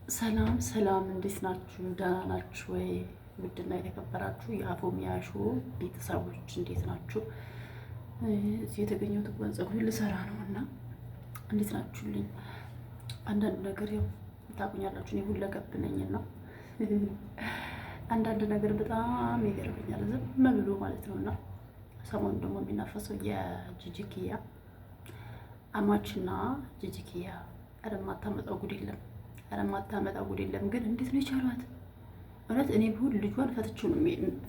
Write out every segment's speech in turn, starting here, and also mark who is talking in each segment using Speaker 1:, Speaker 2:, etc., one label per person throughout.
Speaker 1: ሰላም ሰላም፣ እንዴት ናችሁ? ደህና ናችሁ ወይ? ውድና የተከበራችሁ የአፎሚያ ሾው ቤተሰቦች እንዴት ናችሁ? እዚህ የተገኘሁት ፀጉር ልሰራ ነው እና እንዴት ናችሁልኝ? አንዳንድ ነገር ያው ታውቁኛላችሁ፣ እኔ ሁለገብ ነኝና አንዳንድ ነገር በጣም ይገርመኛል፣ ዝም ብሎ ማለት ነው። እና ሰሞኑን ደግሞ የሚናፈሰው የጂጂኪያ አማችና ጂጂኪያ አረማታመጣው ጉድ የለም አረማታመጣው ጉድ የለም። ግን እንዴት ነው የቻሏት? እውነት እኔ ብሁን ልጇን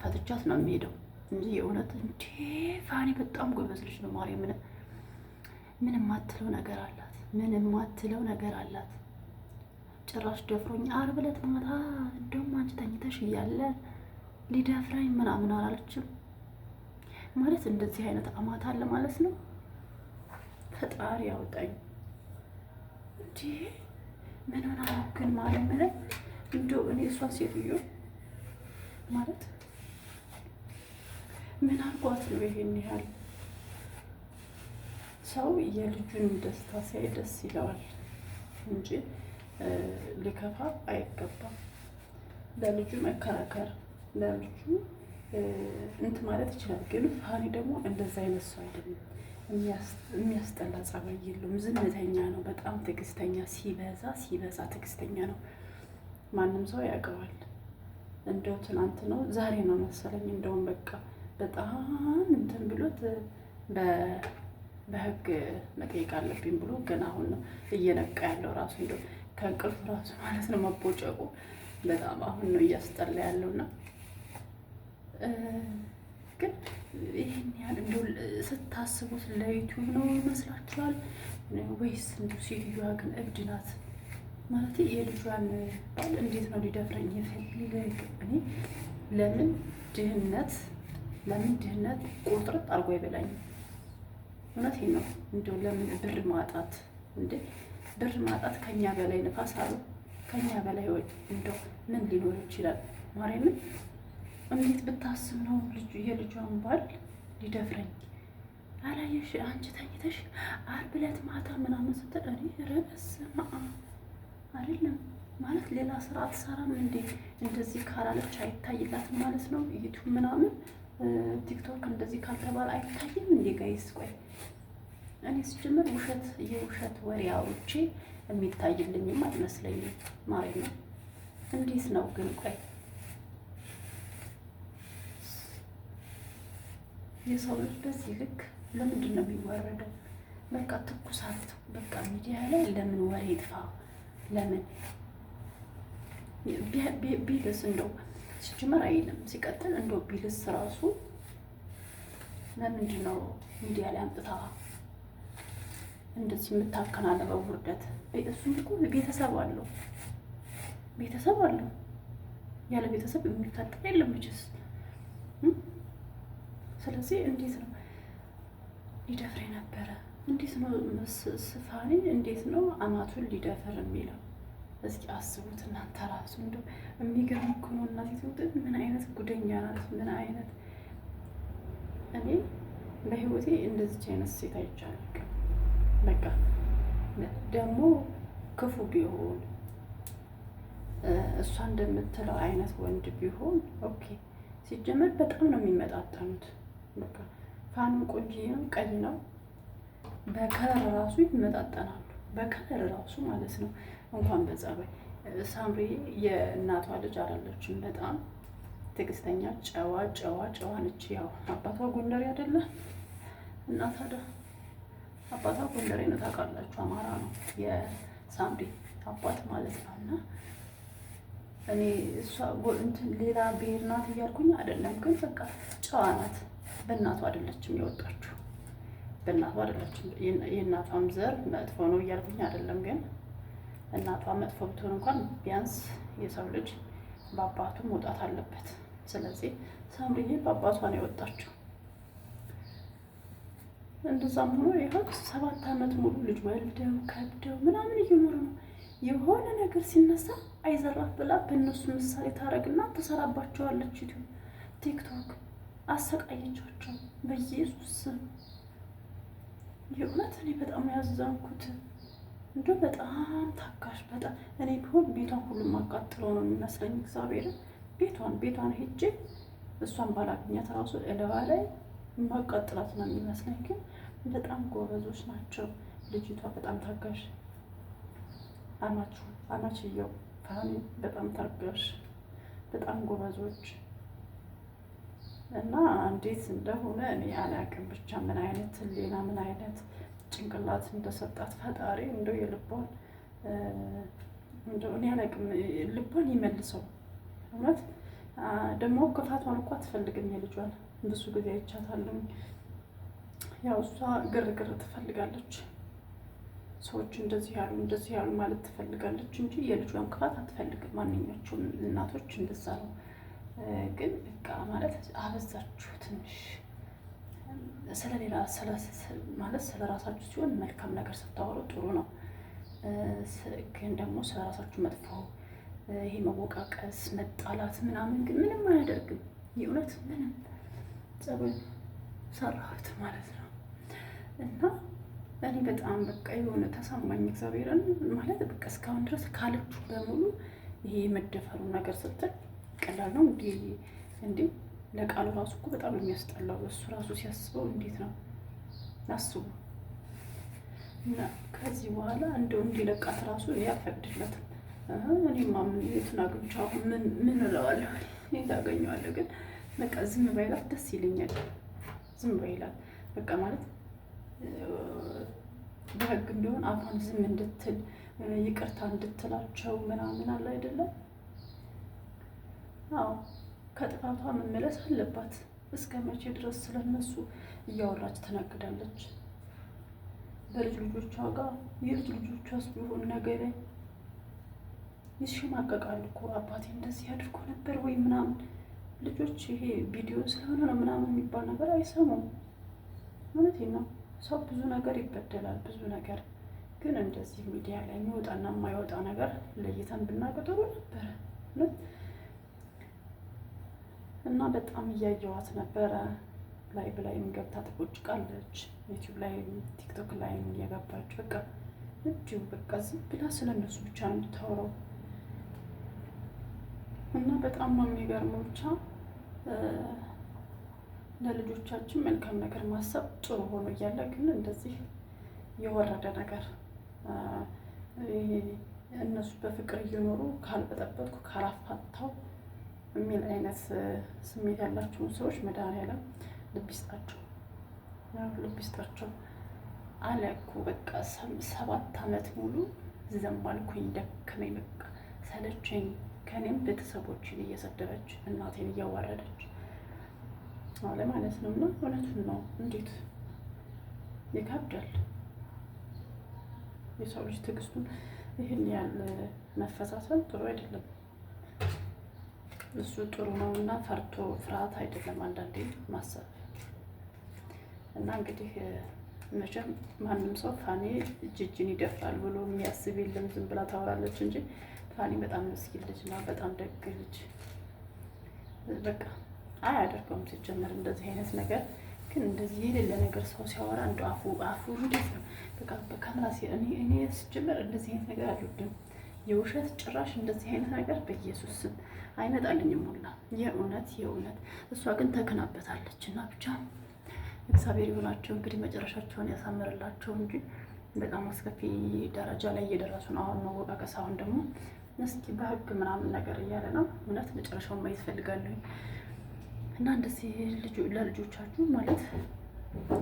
Speaker 1: ፈትቻት ነው የሚሄደው እንጂ የእውነት እንዴ ፋኒ በጣም ጎበዝ ልጅ ነው። ማርያም ምን የማትለው ነገር አላት፣ ምን የማትለው ነገር አላት። ጭራሽ ደፍሮኝ ዓርብ ዕለት ማታ እንደውም አንቺ ተኝተሽ እያለ ሊደፍረኝ ምናምን አላለችም ማለት። እንደዚህ አይነት አማት አለ ማለት ነው። ፈጣሪ ያውጣኝ እንዴ! ምን ሆና ነው ግን ማርያም ላይ እንደው እኔ እሷን ሴትዮ ማለት ምን አልኳት ነው ይሄን ያህል ሰው የልጁን ደስታ ሲያይ ደስ ይለዋል እንጂ ሊከፋ አይገባም። ለልጁ መከራከር ለልጁ እንት ማለት ይችላል። ግን ፋኒ ደግሞ እንደዛ አይነት ሰው አይደለም። የሚያስጠላ ጸባይ የለውም። ዝምተኛ ነው። በጣም ትዕግስተኛ፣ ሲበዛ ትዕግስተኛ ነው። ማንም ሰው ያውቀዋል። እንደው ትናንት ነው ዛሬ ነው መሰለኝ እንደውም በቃ በጣም እንትን ብሎት በህግ መጠየቅ አለብኝ ብሎ ገና አሁን ነው እየነቃ ያለው ራሱ እንደው ከእንቅልፍ ራሱ ማለት ነው መቦጨቁ በጣም አሁን ነው እያስጠላ ያለውና ግን ይህን ያህል እንደው ስታስቡት ለዩቲዩብ ነው ይመስላችኋል ወይስ እንደው ሴትዮዋ ግን እብድ ናት? ማለት የልጇን ባል እንዴት ነው ሊደፍረኝ ይፈልግ? እኔ ለምን ድህነት ቁርጥርጥ አድርጎ አይበላኝም? እውነቴን ነው። እንደው ለምን ብር ማጣት እንዴ? ብር ማጣት ከኛ በላይ ንፋስ አሉ ከኛ በላይ እንደው ምን ሊኖር ይችላል? ማርያምን እንዴት ብታስብ ነው የልጇን ባል ሊደፍረኝ? አላየሽ አንቺ ተኝተሽ ዓርብ ዕለት ማታ ምናምን ስትል እኔ ረበስ አይደለም ማለት ሌላ ስራ አትሰራም እንዴ? እንደዚህ ካላለች አይታይላትም ማለት ነው። ዩቲዩብ ምናምን ቲክቶክ እንደዚህ ካልተባለ አይታይም እንዴ ጋይስ? ቆይ እኔ ስጀምር የውሸት ወሬ አውርቼ የሚታይልኝም አይመስለኝም። ማለት ነው እንዴት ነው ግን? ቆይ የሰው ልጅ በዚህ ልክ ለምንድን ነው የሚወረደው? በቃ ትኩሳት በቃ ሚዲያ ላይ ለምን ወሬ ይጥፋ? ለምን ቢልስ እንደው ሲጀመር አይልም። ሲቀጥል እንደው ቢልስ ራሱ ለምንድን ነው ሚዲያ ላይ አምጥታ እንደዚህ የምታከናነበው ውርደት? እሱም እኮ ቤተሰብ አለው። ያለ ቤተሰብ የሚፈጠር የለም መቼስ። ስለዚህ እንዴት ነው ሊደፍር ነበረ? እንዴት ነው ስፋኒ እንዴት ነው አማቱን ሊደፍር የሚለው? እስኪ አስቡት እናንተ ራሱ። እንደው የሚገርም እኮ ነው። እናቲቱ ምን አይነት ጉደኛ ናት! ምን አይነት እኔ በህይወቴ እንደዚች አይነት ሴት አይቻልም። በቃ ደግሞ ክፉ ቢሆን እሷ እንደምትለው አይነት ወንድ ቢሆን ኦኬ። ሲጀመር በጣም ነው የሚመጣጠኑት። በቃ ፋኑ ቆንጆ ነው፣ ቀይ ነው። በከለር ራሱ ይመጣጠናሉ። በከለር ራሱ ማለት ነው። እንኳን በጸባይ ሳምሪ የእናቷ ልጅ አይደለችም። በጣም ትዕግስተኛ ጨዋ ነች። ያው አባቷ ጎንደሬ አይደለ? እና ታዲያ አባቷ ጎንደሬ ነው ታውቃላችሁ። አማራ ነው የሳምሪ አባት ማለት ነው። እና እኔ እሷ እንትን ሌላ ብሔር ናት እያልኩኝ አይደለም፣ ግን በቃ ጨዋ ናት። በእናቷ አይደለችም የወጣችሁ፣ በእናቷ አይደለችም። የእናቷም ዘር መጥፎ ነው እያልኩኝ አይደለም፣ ግን እናቷ መጥፎ ብትሆን እንኳን ቢያንስ የሰው ልጅ በአባቱ መውጣት አለበት። ስለዚህ ሳምሪዬ በአባቷ ነው የወጣችው። እንደዛም ሆኖ ይኸው 7 ዓመት ሙሉ ልጅ ወልደው ከብደው ምናምን እየኖሩ ነው። የሆነ ነገር ሲነሳ አይዘራፍ ብላ በእነሱ ምሳሌ ታረግና ትሰራባቸዋለች። ቲክቶክ አሰቃየቻቸው። በኢየሱስ የእውነት እኔ በጣም ያዘንኩት እንደው በጣም ታጋሽ በጣም እኔ ቢሆን ቤቷን ሁሉም አቃጥለው ነው የሚመስለኝ። እግዚአብሔርን ቤቷን ሄጄ እሷን ባላገኛት ራሱ እለዋ ላይ ማቃጥላት ነው የሚመስለኝ። ግን በጣም ጎበዞች ናቸው። ልጅቷ በጣም ታጋሽ፣ አማችየው ፋኒ በጣም ታጋሽ፣ በጣም ጎበዞች እና እንዴት እንደሆነ እኔ አላውቅም። ብቻ ምን አይነት ሌላ ምን አይነት ጭንቅላት እንደሰጣት ፈጣሪ እንደው የልቧን እንደው እኔ አላውቅም። ልቧን ይመልሰው። እውነት ደግሞ ክፋቷን እኮ አትፈልግም የልጇን። ብዙ ጊዜ አይቻታለሁ። ያው እሷ ግርግር ትፈልጋለች። ሰዎች እንደዚህ ያሉ ማለት ትፈልጋለች እንጂ የልጇን ክፋት አትፈልግም። ማንኛቸውም እናቶች እንደዛ ነው። ግን በቃ ማለት አበዛችሁ ትንሽ። ስለሌላ ማለት ስለ ራሳችሁ ሲሆን መልካም ነገር ስታወሩ ጥሩ ነው። ግን ደግሞ ስለ ራሳችሁ መጥፎ ይሄ መወቃቀስ፣ መጣላት ምናምን ግን ምንም አያደርግም። የእውነት ምንም ጸበል ሰራሁት ማለት ነው። እና እኔ በጣም በቃ የሆነ ተሰማኝ። እግዚአብሔርን ማለት በቃ እስካሁን ድረስ ካለችሁ በሙሉ ይሄ የመደፈሩ ነገር ስትል ቀላል ነው እንዴ? ለቃሉ ራሱ እኮ በጣም የሚያስጠላው እሱ ራሱ ሲያስበው እንዴት ነው አስቡ። እና ከዚህ በኋላ እንደው እንዲለቃት ራሱ ያልፈቅድለትም። እኔማ የቱን አግኝቼው ምን እለዋለሁ? ታገኘዋለሁ። ግን በቃ ዝም ባይላት ደስ ይለኛል። ዝም ባይላት በቃ ማለት በህግ ቢሆን አፏን ዝም እንድትል ይቅርታ እንድትላቸው ምናምን አለ አይደለም? አዎ ከጥፋቷ መመለስ አለባት። እስከ መቼ ድረስ ስለነሱ እያወራች ትነግዳለች? በልጅ ልጆቿ ጋር የልጅ ልጆቿስ ቢሆን ነገር ይሸማቀቃሉ እኮ አባቴ እንደዚህ አድርጎ ነበር ወይ ምናምን። ልጆች ይሄ ቪዲዮ ስለሆነ ነው ምናምን የሚባል ነገር አይሰሙም። እውነቴን ነው። ሰው ብዙ ነገር ይበደላል፣ ብዙ ነገር። ግን እንደዚህ ሚዲያ ላይ የሚወጣና የማይወጣ ነገር ለይተን ብናውቅ ጥሩ ነበረ። እና በጣም እያየዋት ነበረ። ላይቭ ላይም ገብታ ትቦጭቃለች። ዩቲዩብ ላይ ቲክቶክ ላይ እየገባች በቃ እጅግ በቃ ዝም ብላ ስለነሱ ብቻ ነው የምታወራው። እና በጣም ነው የሚገርመው። ብቻ ለልጆቻችን መልካም ነገር ማሰብ ጥሩ ሆኖ እያለ ግን እንደዚህ የወረደ ነገር እነሱ በፍቅር እየኖሩ ካልበጠበጥኩ ካላፋታው የሚል አይነት ስሜት ያላቸውን ሰዎች መድኃኒዓለም ልብ ይስጣቸው፣ ልብ ይስጣቸው አለ እኮ። በቃ 7 ዓመት ሙሉ ዘማልኩኝ፣ ደከመኝ፣ በቃ ሰለቸኝ። ከኔም ቤተሰቦችን እየሰደበች እናቴን እያዋረደች አለ ማለት ነው። እና እውነቱን ነው። እንዴት ይከብዳል። የሰው ልጅ ትዕግስቱን ይህን ያህል መፈሳሰል ጥሩ አይደለም። እሱ ጥሩ ነው እና ፈርቶ ፍርሃት አይደለም አንዳንዴ ማሰብ። እና እንግዲህ መቼም ማንም ሰው ፋኒ እጅን ይደፍራል ብሎ የሚያስብ የለም። ዝም ብላ ታወራለች እንጂ ፋኒ በጣም ምስኪን ልጅ እና በጣም ደግ ልጅ። በቃ አያደርገውም ሲጀመር እንደዚህ አይነት ነገር። ግን እንደዚህ የሌለ ነገር ሰው ሲያወራ እንደ አፉ እንዴት ነው በቃ በካሜራ እኔ ሲጀመር እንደዚህ አይነት ነገር አልወድም። የውሸት ጭራሽ እንደዚህ አይነት ነገር በኢየሱስ ስም አይመጣልኝም ሁላ። የእውነት እሷ ግን ተክናበታለች። እና ብቻ እግዚአብሔር ይሆናቸው እንግዲህ መጨረሻቸውን ያሳምርላቸው እንጂ በጣም አስከፊ ደረጃ ላይ እየደረሱ ነው። አሁን መወቃቀስ፣ አሁን ደግሞ እስኪ በህግ ምናምን ነገር እያለ ነው። እውነት መጨረሻውን ማየት ፈልጋለሁ። እና እንደዚህ ለልጆቻችሁ ማለት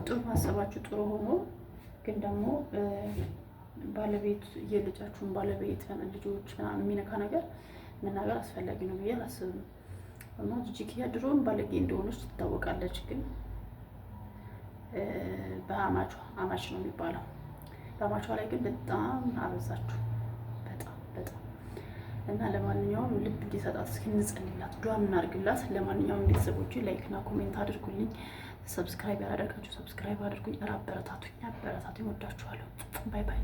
Speaker 1: ጥሩ ማሰባችሁ ጥሩ ሆኖ ግን ደግሞ ባለቤት የልጃችሁን ባለቤት ልጆች የሚነካ ነገር መናገር አስፈላጊ ነው ብዬ አላስብም። እና ጂጂኪያ ድሮም ባለጌ እንደሆነች ትታወቃለች። ግን በአማች ነው የሚባለው። በአማቿ ላይ ግን በጣም አበዛችሁ፣ በጣም እና ለማንኛውም ልብ እንዲሰጣት እስኪ እንጸልይላት፣ ዱዓ እናድርግላት። ለማንኛውም ቤተሰቦች ላይክና ኮሜንት አድርጉልኝ። ሰብስክራይብ ያላደረጋችሁ ሰብስክራይብ አድርጉኝ። አበረታቱኝ፣ ወዳችኋለሁ። ባይ ባይ።